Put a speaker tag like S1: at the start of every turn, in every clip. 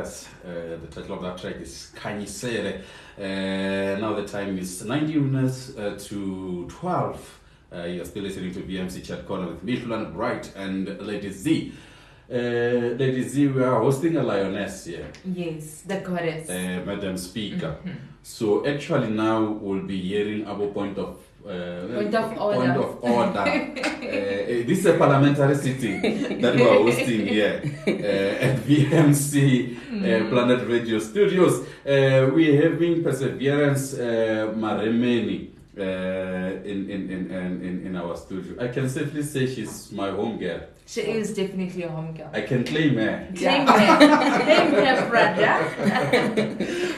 S1: Yes, the title of that track is Kanyisere. Now the time is 19 minutes to 12. You're still listening to VMC Chat Corner with me, Fulan Bright, and Lady Z. Lady Z, we are hosting a lioness here.
S2: Yes, the goddess.
S1: Madam Speaker. Mm-hmm. So actually now we'll be hearing our point of order. This is a parliamentary sitting that we are hosting here at VMC Planet Radio Studios. We're having Perseverance Maremeni in our studio. I can safely say she's my home girl.
S2: She is definitely a home girl.
S1: I can claim her.
S2: Claim her, brother.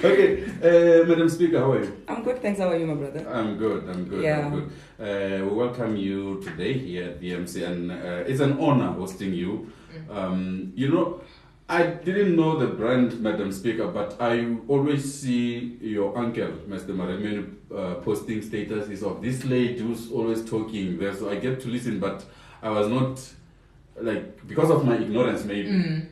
S1: Okay, Madam Speaker, how are you?
S3: I'm good, thanks. How are you, my brother?
S1: I'm good.
S3: Yeah.
S1: I'm good. We welcome you today here at VMC, and it's an honor hosting you. I didn't know the brand, Madam Speaker, but I always see your uncle, Mr. Maremeni, posting statuses of this lady who's always talking there. So I get to listen, but I was not, because of my ignorance maybe,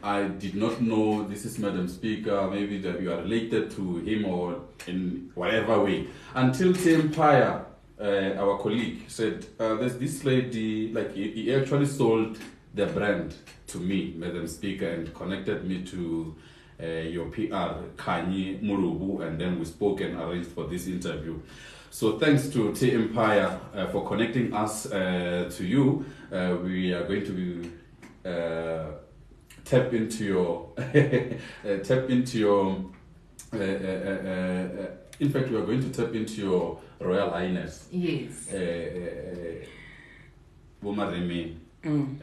S1: I did not know this is Madam Speaker, maybe that you are related to him or in whatever way. Until Tim Paya, our colleague, said, there's this lady, he actually sold the brand to me, Madam Speaker, and connected me to your PR, Kanye Murubu, and then we spoke and arranged for this interview. So thanks to T Empire for connecting us to you. We are going to tap into your in fact, we are going to tap into your Royal Highness.
S2: Yes.
S3: Thank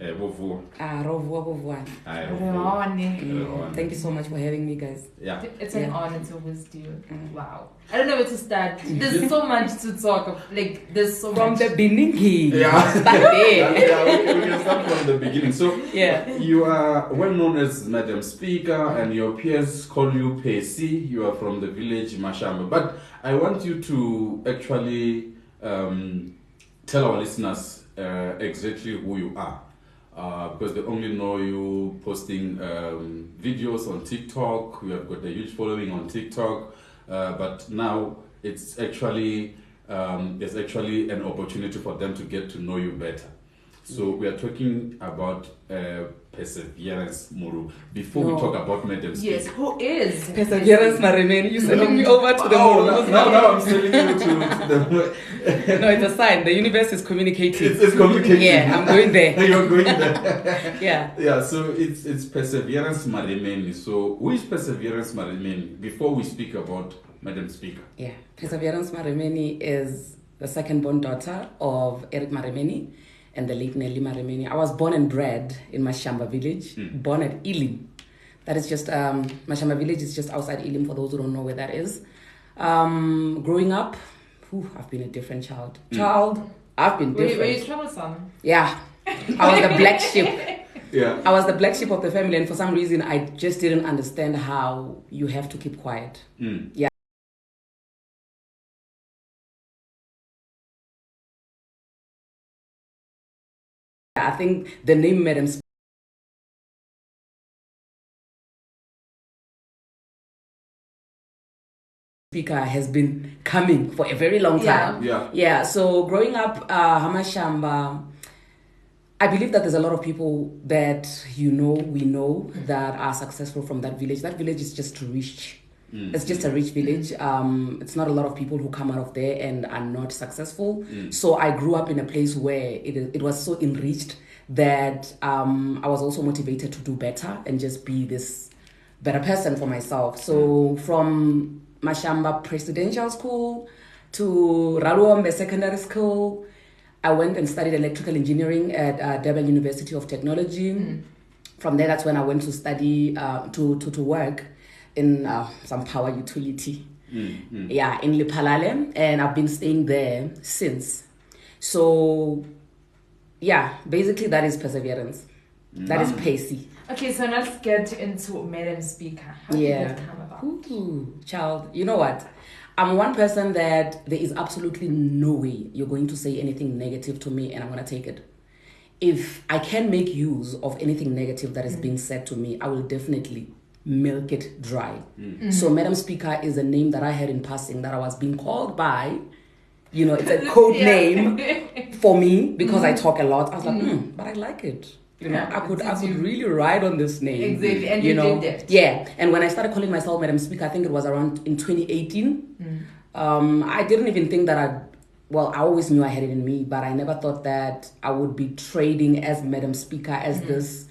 S3: you so much for having me, guys.
S2: Yeah, it's an honor to host you. Wow, I don't know where to start. There's so much to talk of. There's so
S3: from
S2: much.
S3: The beginning.
S1: Yeah,
S3: start there.
S1: we can start from the beginning. So you are well known as Madam Speaker, and your peers call you Pesi. You are from the village Mashamba, but I want you to actually tell our listeners exactly who you are, because they only know you posting videos on TikTok. You have got a huge following on TikTok, but now it's actually there's actually an opportunity for them to get to know you better. So we are talking about Perseverance Muru. Before we talk about Madam Speaker.
S2: Yes, who is
S3: Perseverance Maremeni? You're sending me over to the Muru.
S1: Now I'm sending you to the...
S3: No, it's a sign. The universe is communicating.
S1: It's communicating.
S3: Yeah, I'm going there.
S1: You're going there.
S3: Yeah.
S1: Yeah, so it's Perseverance Maremeni. So who is Perseverance Maremeni before we speak about Madam Speaker?
S3: Yeah, Perseverance Maremeni is the second-born daughter of Eric Maremeni and the late Nelly Maremeni. I was born and bred in Mashamba village, born at Elim. That is just, Mashamba village is just outside Elim, for those who don't know where that is. Growing up, I've been a different child. I've been different.
S2: Were you troublesome?
S3: Yeah. I was the black sheep.
S1: Yeah.
S3: I was the black sheep of the family, and for some reason, I just didn't understand how you have to keep quiet. Yeah. I think the name Madam Speaker has been coming for a very long time. Yeah. So growing up, Hamashamba, I believe that there's a lot of people that we know that are successful from that village. That village is just rich. It's just a rich village. It's not a lot of people who come out of there and are not successful. So I grew up in a place where it was so enriched that I was also motivated to do better and just be this better person for myself. So from Mashamba Presidential School to Raluombe Secondary School, I went and studied electrical engineering at Durban University of Technology. From there, that's when I went to study, to work in some power utility. In Lipalale, and I've been staying there since. So, basically that is Perseverance. That is Pacey.
S2: Okay, so let's get into Madam Speaker. How did it come about?
S3: Child, you know what? I'm one person that there is absolutely no way you're going to say anything negative to me and I'm going to take it. if I can make use of anything negative that is being said to me, I will definitely milk it dry. So Madam Speaker is a name that I had in passing that I was being called by. You know, it's a code name for me because I talk a lot. I was like, but I like it. You know, I could really ride on this name.
S2: Exactly, and you did that.
S3: Yeah, and when I started calling myself Madam Speaker, I think it was around in 2018. I didn't even think that I always knew I had it in me, but I never thought that I would be trading as Madam Speaker, as this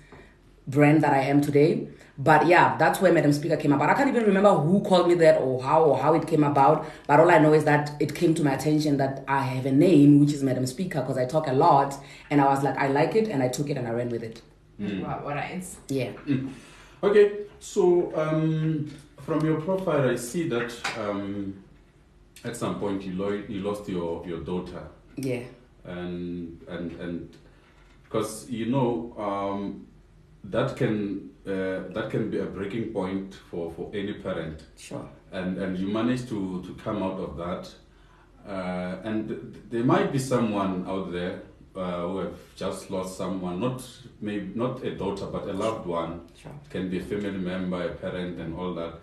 S3: brand that I am today. But yeah, that's where Madam Speaker came about. I can't even remember who called me that or how it came about. But all I know is that it came to my attention that I have a name, which is Madam Speaker, because I talk a lot. And I was like, I like it, and I took it and I ran with it.
S2: Wow, what nice.
S3: Yeah.
S1: Okay, so from your profile, I see that at some point you lost your daughter.
S3: Yeah.
S1: And because that can be a breaking point for any parent.
S3: Sure.
S1: And you managed to come out of that. And there might be someone out there who have just lost someone, not a daughter, but a loved one.
S3: Sure.
S1: It can be a family member, a parent, and all that.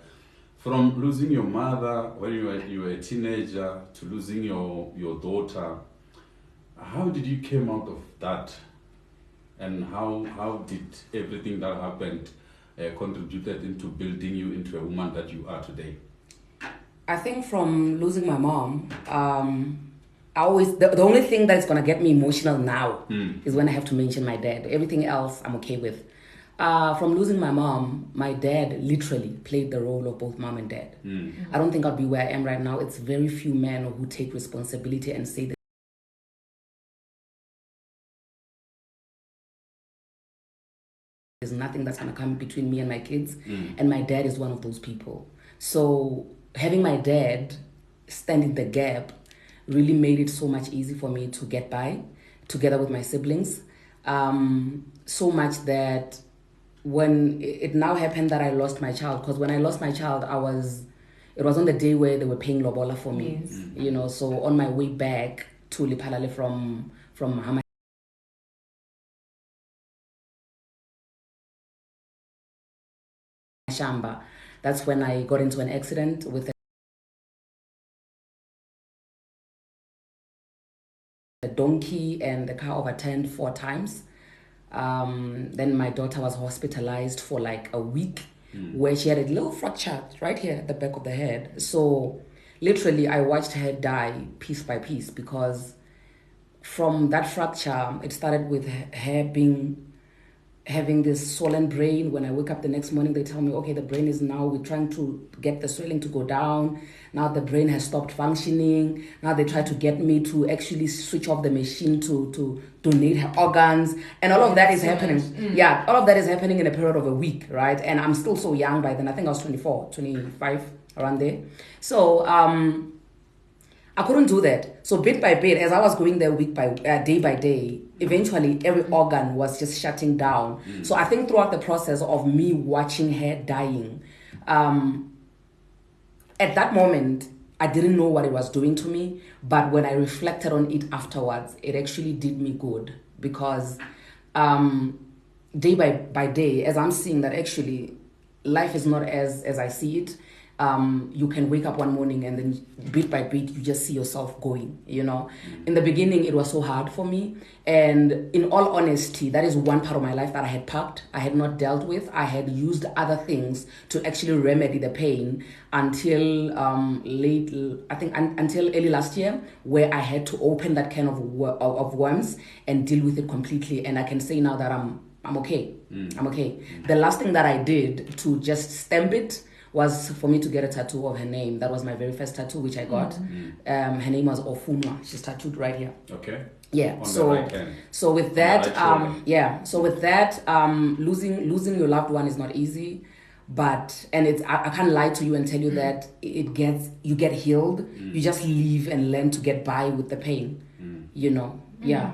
S1: From losing your mother when you were a teenager to losing your daughter, how did you come out of that? And how did everything that happened contributed into building you into a woman that you are today?
S3: I think from losing my mom, I always the only thing that's gonna get me emotional now is when I have to mention my dad. Everything else I'm okay with. From losing my mom, my dad literally played the role of both mom and dad. I don't think I'd be where I am right now. It's very few men who take responsibility and say that there's nothing that's going to come between me and my kids. And my dad is one of those people. So having my dad stand in the gap really made it so much easy for me to get by together with my siblings. So much that when it now happened that I lost my child, because when I lost my child, it was on the day where they were paying lobola for me. You know, so on my way back to Lipalale from Shamba, that's when I got into an accident with a donkey, and the car overturned 4 times. Then my daughter was hospitalized for like a week, where she had a little fracture right here at the back of the head. So literally I watched her die piece by piece, because from that fracture it started with her having this swollen brain. When I wake up the next morning, they tell me, okay, the brain is now, we're trying to get the swelling to go down. Now the brain has stopped functioning. Now they try to get me to actually switch off the machine to donate her organs. And all of that is happening. Yeah, all of that is happening in a period of a week, right? And I'm still so young by then. I think I was 24, 25, around there. So I couldn't do that. So bit by bit, as I was going there day by day, eventually every organ was just shutting down. So I think throughout the process of me watching her dying, at that moment, I didn't know what it was doing to me. But when I reflected on it afterwards, it actually did me good, because day by day, as I'm seeing that actually life is not as I see it, you can wake up one morning and then bit by bit you just see yourself going, you know. In the beginning it was so hard for me, and in all honesty, that is one part of my life that I had parked, I had not dealt with. I had used other things to actually remedy the pain until until early last year, where I had to open that kind of worms and deal with it completely. And I can say now that I'm okay. I'm okay. The last thing that I did to just stamp it was for me to get a tattoo of her name. That was my very first tattoo, which I got. Her name was Ofunwa. She's tattooed right here. Okay. Yeah.
S1: On the right hand.
S3: So with that, losing your loved one is not easy, but I can't lie to you and tell you that you get healed. You just live and learn to get by with the pain. You know. Yeah.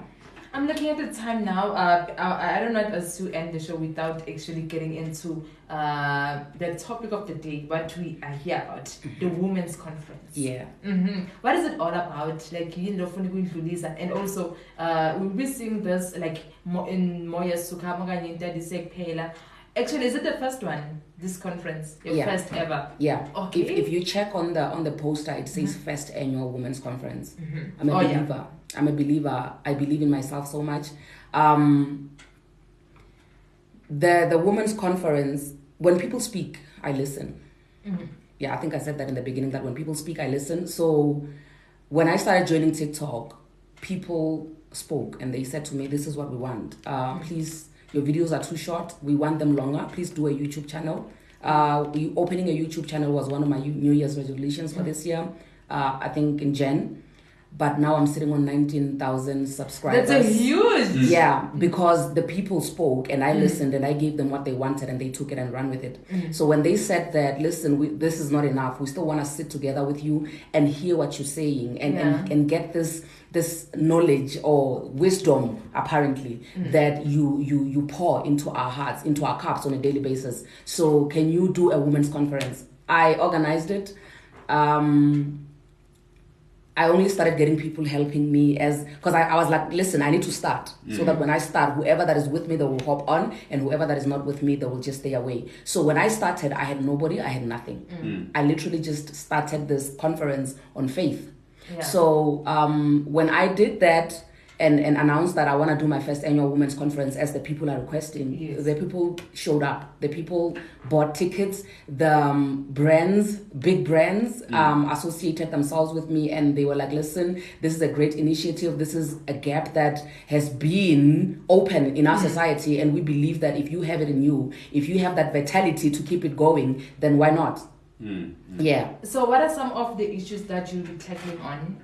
S2: I'm looking at the time now. I don't want us to end the show without actually getting into the topic of the day, what we are here about, the Women's Conference.
S3: Yeah.
S2: Mm-hmm. What is it all about? Like, and also, we'll be seeing this like in more years to come. Actually, is it the first one? This conference, your first ever?
S3: Yeah.
S2: Okay.
S3: If you check on the poster, it says first annual Women's Conference.
S2: Mm-hmm.
S3: I'm a believer. Yeah. I'm a believer. I believe in myself so much. The Women's Conference, when people speak, I listen.
S2: Mm-hmm.
S3: Yeah, I think I said that in the beginning, that when people speak, I listen. So when I started joining TikTok, people spoke and they said to me, this is what we want. Please, your videos are too short. We want them longer. Please do a YouTube channel. Opening a YouTube channel was one of my New Year's resolutions for this year. I think in Jan. But now I'm sitting on 19,000 subscribers.
S2: That's a huge.
S3: Yeah, because the people spoke and I listened and I gave them what they wanted and they took it and ran with it. So when they said that, listen, this is not enough. We still want to sit together with you and hear what you're saying and get this knowledge or wisdom, apparently, that you pour into our hearts, into our cups on a daily basis. So can you do a women's conference? I organized it. I only started getting people helping me because I was like, listen, I need to start. So that when I start, whoever that is with me, they will hop on, and whoever that is not with me, they will just stay away. So when I started, I had nobody, I had nothing. I literally just started this conference on faith. Yeah. So when I did that and announced that I want to do my first annual women's conference as the people are requesting, the people showed up. The people bought tickets. The big brands associated themselves with me, and they were like, listen, this is a great initiative. This is a gap that has been open in our society, and we believe that if you have it in you, if you have that vitality to keep it going, then why not? Yeah.
S2: So what are some of the issues that you'll be tackling on?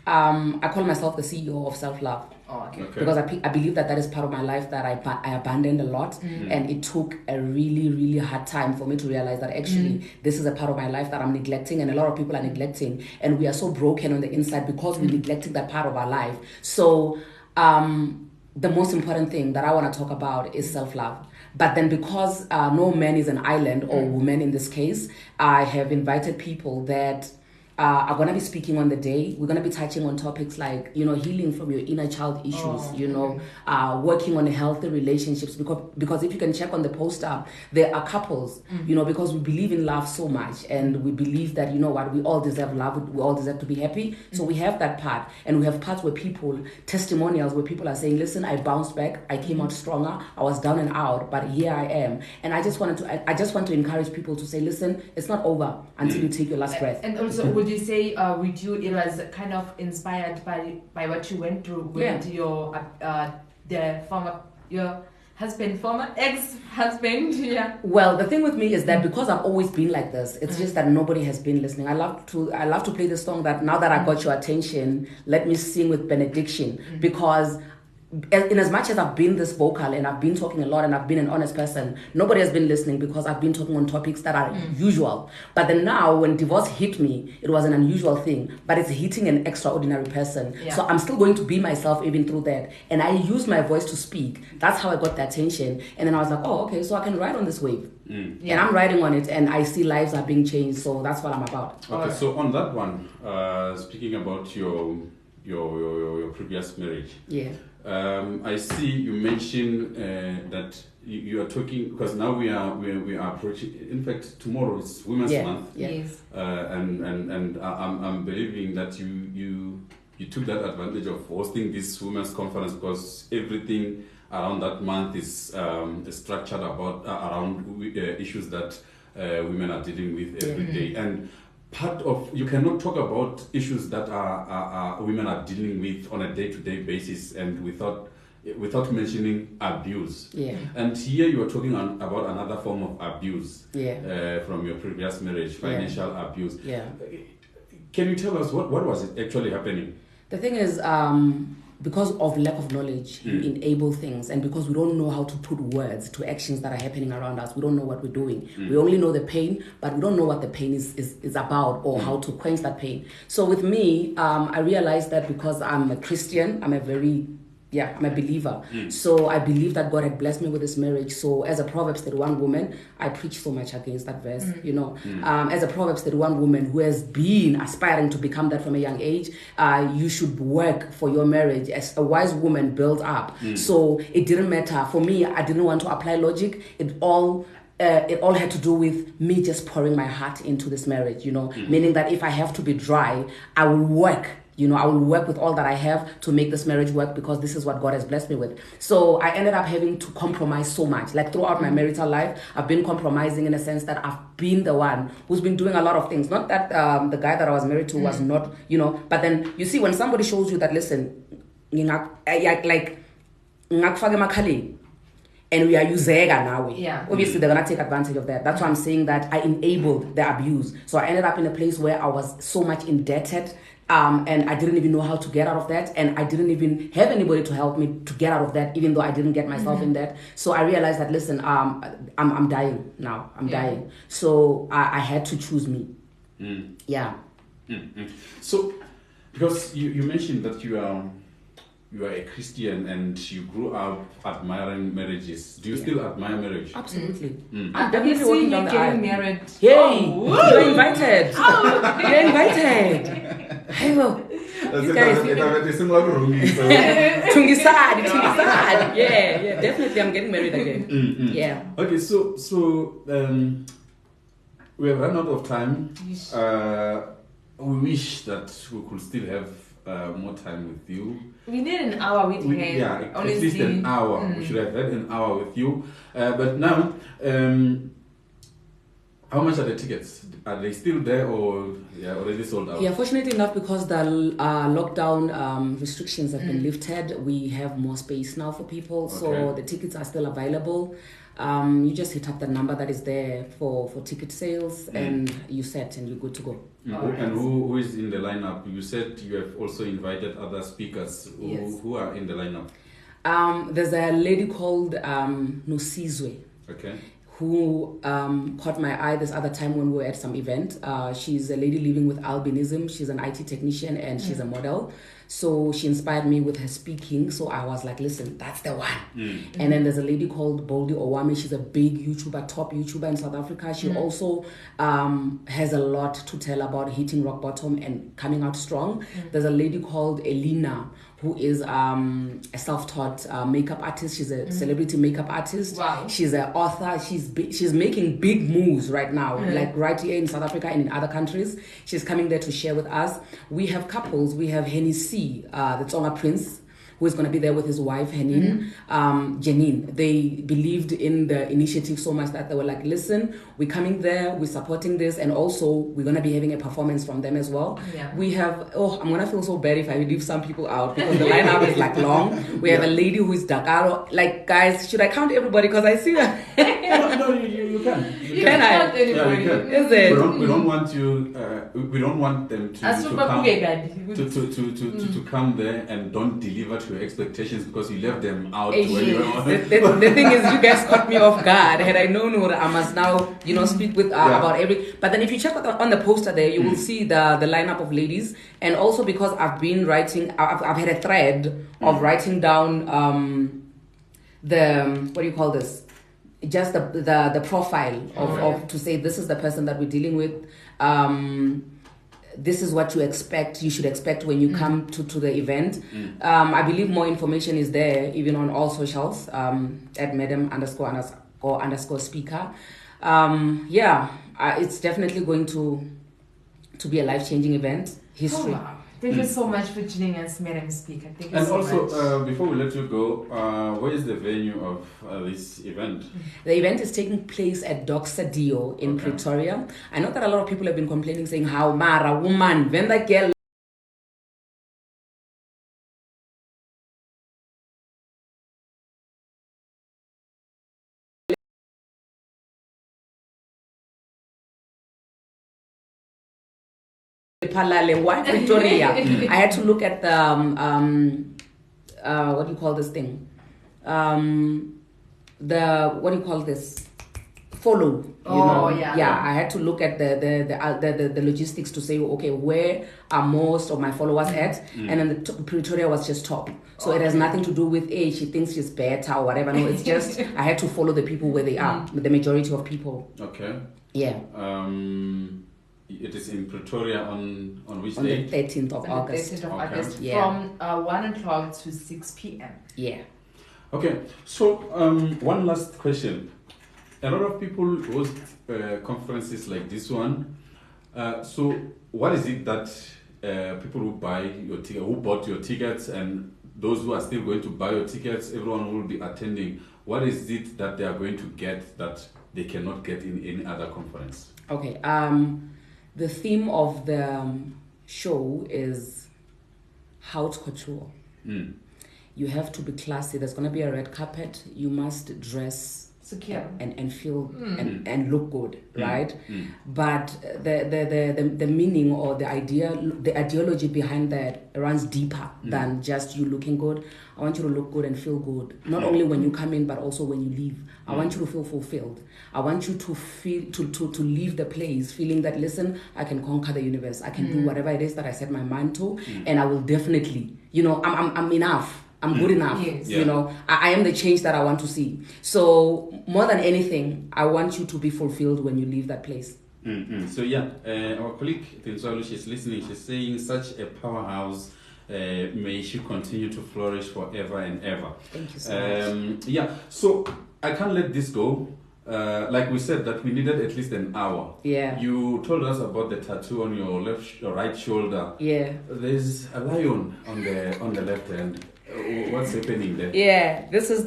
S3: I call myself the CEO of self-love.
S2: Oh, okay.
S3: Because I believe that is part of my life that I abandoned a lot, and it took a really, really hard time for me to realize that actually this is a part of my life that I'm neglecting, and a lot of people are neglecting, and we are so broken on the inside because we're neglecting that part of our life. So the most important thing that I want to talk about is self-love. But then because no man is an island, or woman in this case, I have invited people that are going to be speaking on the day. We're going to be touching on topics like, healing from your inner child issues, working on healthy relationships. Because if you can check on the poster, there are couples, because we believe in love so much. And we believe that, we all deserve love. We all deserve to be happy. So we have that part. And we have parts where testimonials where people are saying, listen, I bounced back. I came out stronger. I was down and out, but here I am. And I just want to encourage people to say, listen, it's not over until you take your last breath.
S2: And also, would you say with you it was kind of inspired by what you went through with your former ex-husband? Yeah.
S3: Well, the thing with me is that because I've always been like this, it's just that nobody has been listening. I love to play this song that now that I got your attention, let me sing with benediction, because in as much as I've been this vocal and I've been talking a lot and I've been an honest person, nobody has been listening because I've been talking on topics that are usual. But then now when divorce hit me, it was an unusual thing, but it's hitting an extraordinary person. Yeah. So I'm still going to be myself even through that. And I use my voice to speak. That's how I got the attention. And then I was like, oh, okay, so I can ride on this wave. And I'm riding on it, and I see lives are being changed. So that's what I'm about.
S1: Okay, so on that one, speaking about your previous marriage.
S3: Yeah.
S1: I see you mentioned that you are talking, because now we are approaching. In fact, tomorrow is Women's Month.
S2: Yes.
S1: And I'm believing that you took that advantage of hosting this women's conference, because everything around that month is structured around issues that women are dealing with every day. And part of, you cannot talk about issues that are women are dealing with on a day-to-day basis and without mentioning abuse.
S3: Yeah.
S1: And here you are talking about another form of abuse.
S3: Yeah.
S1: From your previous marriage, financial abuse.
S3: Yeah.
S1: Can you tell us what was it actually happening?
S3: The thing is, because of lack of knowledge, you enable things, and because we don't know how to put words to actions that are happening around us, we don't know what we're doing. We only know the pain, but we don't know what the pain is about, or how to quench that pain. So with me, I realized that because I'm a Christian, I'm a very I'm a believer. So I believe that God had blessed me with this marriage. So as a Proverbs 31 woman, I preach so much against that verse, as a Proverbs 31 woman who has been aspiring to become that from a young age, you should work for your marriage as a wise woman built up. So it didn't matter. For me, I didn't want to apply logic. It all had to do with me just pouring my heart into this marriage, meaning that if I have to be dry, I will work. I will work with all that I have to make this marriage work because this is what God has blessed me with. So I ended up having to compromise so much. Like throughout my marital life, I've been compromising in a sense that I've been the one who's been doing a lot of things. Not that the guy that I was married to was not, but then you see when somebody shows you that, listen, and we are using now. Obviously, they're gonna take advantage of that. That's why I'm saying that I enabled the abuse. So I ended up in a place where I was so much indebted, and I didn't even know how to get out of that, and I didn't even have anybody to help me to get out of that, even though I didn't get myself in that. So I realized that, listen, I'm dying now. I'm dying. So I had to choose me.
S1: So, because you mentioned that you are a Christian and you grew up admiring marriages. Do you still admire marriage?
S3: Absolutely.
S2: I'm definitely walking down the aisle. Married.
S3: Yay! You're invited. You're invited. Hello. Tungisad. Yeah, definitely. I'm getting married again. Yeah.
S1: Okay, so we have run out of time. We wish that we could still have more time with you.
S2: We need an hour with him.
S1: Yeah, at least an hour. We should have had an hour with you. But now, how much are the tickets? Are they still there or already sold out?
S3: Yeah, fortunately enough, because the lockdown restrictions have been lifted, we have more space now for people. Okay. So the tickets are still available. You just hit up the number that is there for ticket sales, and you're set and you're good to go.
S1: And who is in the lineup? You said you have also invited other speakers.
S2: Yes.
S1: Who are in the lineup?
S3: There's a lady called Nosizwe.
S1: Okay.
S3: Who caught my eye this other time when we were at some event. She's a lady living with albinism. She's an IT technician and she's a model. So she inspired me with her speaking. So I was like, listen, that's the one. And then there's a lady called Boldy Owami. She's a big YouTuber, top YouTuber in South Africa. She also has a lot to tell about hitting rock bottom and coming out strong. There's a lady called Elina, who is a self-taught makeup artist. She's a celebrity makeup artist.
S2: Wow.
S3: She's an author. She's making big moves right now, like right here in South Africa and in other countries. She's coming there to share with us. We have couples. We have Henny C, the Tsonga Prince, who is going to be there with his wife, Henin, Janine. They believed in the initiative so much that they were like, listen, we're coming there, we're supporting this, and also we're going to be having a performance from them as well. Yeah. We have, I'm going to feel so bad if I leave some people out because the lineup is like long. We have a lady who is Dakaro. Like, guys, should I count everybody? Because I see her.
S1: No, you can.
S2: You can count anybody.
S1: Yeah, you can.
S3: Is it?
S1: We don't want you, we don't want them to come there and don't deliver to your expectations because you left them out when you were on.
S3: The thing is, you guys caught me off guard. Had I known what I must now, speak with about every. But then if you check on the poster there, you will see the lineup of ladies. And also because I've been writing, I've had a thread of writing down the, what do you call this? Just the profile of to say this is the person that we're dealing with. This is what you should expect when you come to the event. I believe more information is there even on all socials at madam_speaker. It's definitely going to be a life-changing event. History.
S2: Oh, wow. Thank you so much for joining us, Madam Speaker. Thank you so much.
S1: And also, before we let you go, where is the venue of this event?
S3: The event is taking place at Doxadio in Pretoria. I know that a lot of people have been complaining, saying how Mara, woman, when that girl Pretoria. I had to look at the what do you call this thing? follow.
S2: Yeah.
S3: I had to look at the logistics to say, okay, where are most of my followers at? And then Pretoria was just top. So it has nothing to do with she thinks she's better or whatever. No, it's just I had to follow the people where they are, the majority of people.
S1: Okay.
S3: Yeah.
S1: It is in Pretoria on which
S3: on
S1: date?
S3: The 13th of August.
S2: 13th of August,
S3: yeah.
S2: From 1 o'clock to 6 p.m.
S3: Yeah.
S1: Okay, so one last question. A lot of people host conferences like this one. So what is it that people who buy your ticket, who bought your tickets, and those who are still going to buy your tickets, everyone will be attending. What is it that they are going to get that they cannot get in any other conference?
S3: Okay. The theme of the show is haute couture. You have to be classy. There's going to be a red carpet. You must dress
S2: secure
S3: and feel and look good, right? But the meaning or the ideology behind that runs deeper than just you looking good. I want you to look good and feel good, not only when you come in but also when you leave. I want you to feel fulfilled. I want you to feel to leave the place feeling that, listen, I can conquer the universe. I can do whatever it is that I set my mind to, and I will definitely, I'm enough. I'm good enough.
S2: Yes.
S3: I am the change that I want to see. So more than anything, I want you to be fulfilled when you leave that place.
S1: So our colleague Tinswalu, she's listening. She's saying, such a powerhouse. May she continue to flourish forever and ever.
S3: Thank you so
S1: much. So I can't let this go. Like we said that we needed at least an hour.
S3: Yeah.
S1: You told us about the tattoo on your right shoulder.
S3: Yeah.
S1: There's a lion on the left hand. What's happening there?
S3: Yeah. This is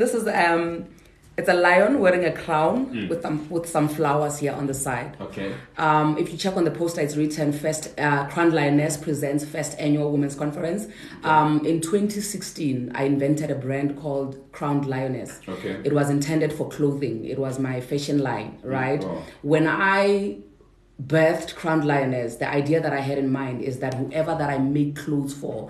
S3: it's a lion wearing a crown with some flowers here on the side.
S1: Okay.
S3: If you check on the poster, it's written Crowned Lioness presents first annual women's conference. In 2016, I invented a brand called Crowned Lioness.
S1: Okay.
S3: It was intended for clothing. It was my fashion line, right?
S1: Oh.
S3: When I birthed Crowned Lioness, the idea that I had in mind is that whoever that I make clothes for,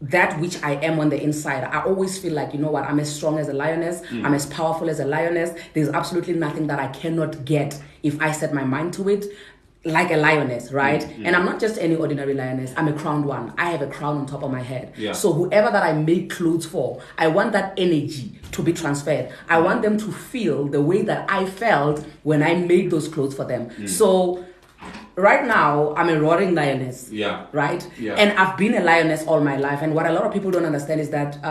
S3: that which I am on the inside, I always feel like, you know what, I'm as strong as a lioness, I'm as powerful as a lioness. There's absolutely nothing that I cannot get if I set my mind to it, like a lioness, right? And I'm not just any ordinary lioness, I'm a crowned one. I have a crown on top of my head.
S1: Yeah.
S3: So whoever that I make clothes for, I want that energy to be transferred. I want them to feel the way that I felt when I made those clothes for them. So right now, I'm a roaring lioness.
S1: Yeah.
S3: Right?
S1: Yeah.
S3: And I've been a lioness all my life. And what a lot of people don't understand is that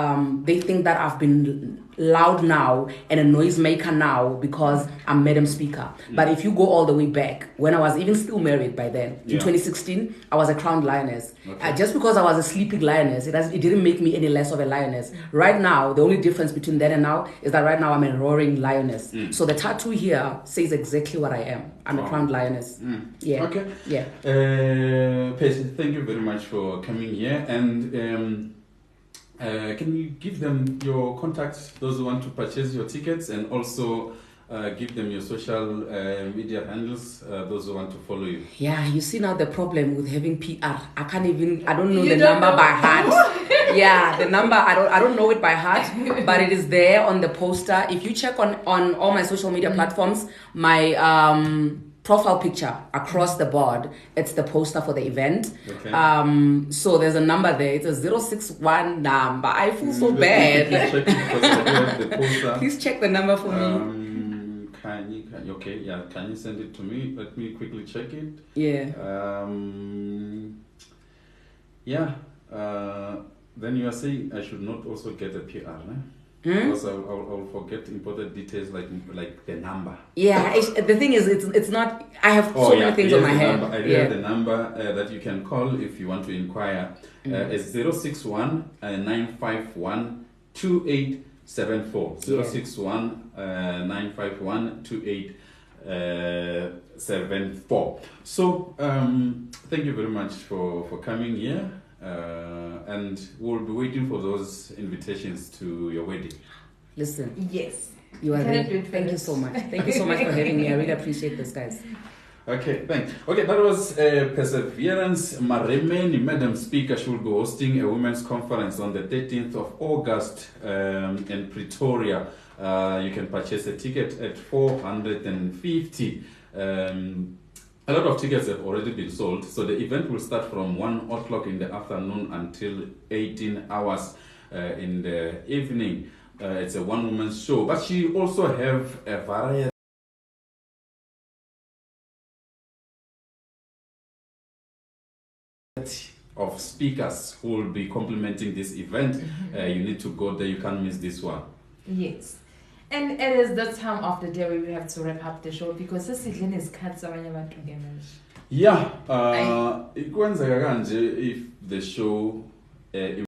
S3: they think that I've been loud now and a noisemaker now because I'm Madam Speaker. But if you go all the way back, when I was even still married by then, in 2016, I was a crowned lioness.
S1: Okay.
S3: Just because I was a sleeping lioness, it didn't make me any less of a lioness. Right now, the only difference between then and now is that right now I'm a roaring lioness. So the tattoo here says exactly what I am. I'm a crowned lioness. Yeah.
S1: Okay.
S3: Yeah.
S1: Paige, thank you very much for coming here. And can you give them your contacts, those who want to purchase your tickets, and also give them your social media handles, those who want to follow you?
S3: Yeah, you see now the problem with having PR. I don't know the number by heart. Yeah, the number, I don't know it by heart, but it is there on the poster. If you check on all my social media platforms, my profile picture across the board, it's the poster for the event.
S1: Okay.
S3: So there's a number there. It's a 061 number. I feel so bad.
S1: Check it because I do have the poster.
S3: Please check the number for me.
S1: Can you send it to me? Let me quickly check it.
S3: Yeah.
S1: Then you are saying I should not also get a PR, né? Because I'll forget important details like the number.
S3: Yeah, the thing is, it's not. I have so many things on my head.
S1: I have the number that you can call if you want to inquire. It's 061 951 2874. 061 951 2874. So thank you very much for coming here. And we'll be waiting for those invitations to your wedding.
S3: Listen.
S2: Yes.
S3: You are there. Thank you so much. Thank you so much for having me. I really appreciate this, guys.
S1: Okay, thanks. Okay, that was Perseverance Maremeni, Madam Speaker. She will be hosting a women's conference on the 13th of August in Pretoria. You can purchase a ticket at 450. A lot of tickets have already been sold, so the event will start from 1 o'clock in the afternoon until 18 hours in the evening. It's a one-woman show, but she also have a variety of speakers who will be complementing this event. You need to go there, you can't miss this one.
S2: Yes. And it is the time of the day where we have to wrap up the show because this is cuts abanye abantu ngemanje.
S1: Yeah, if the show